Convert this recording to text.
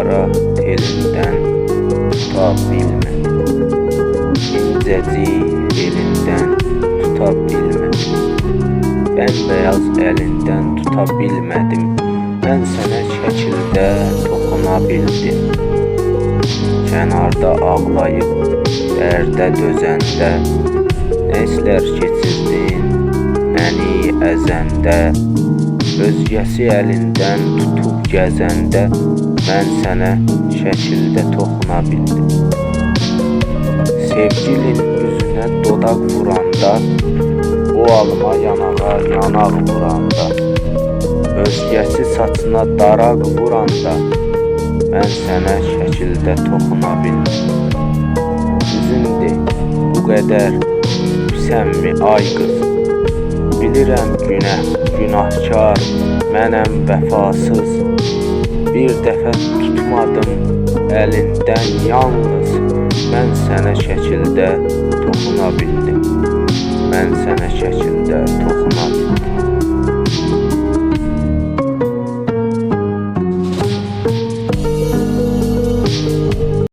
qara telindən tuta bilmədim. İncəcik elindən tuta bilmədim. Bəmbəyaz əlindən tuta bilmədim. Mən sənə şəkildə toxuna bildim. Kənarda ağlayıb dərdə dözəndə, nə istər keçirdin məni əzəndə. Özgəsi əlindən tutub gəzəndə, mən sənə şəkildə toxuna bildim. Sevgilin üzünə dodaq vuranda, o alma yanağa yanaq vuranda, özgəsi saçına daraq vuranda, mən sənə şəkildə toxuna bildim. Düzündür, bu qədər sənmi ay qız? Bilirəm günahkar, mənəm vəfasız. Bir dəfə tutmadım əlindən yalnız, mən sənə şəkildə toxuna bildim.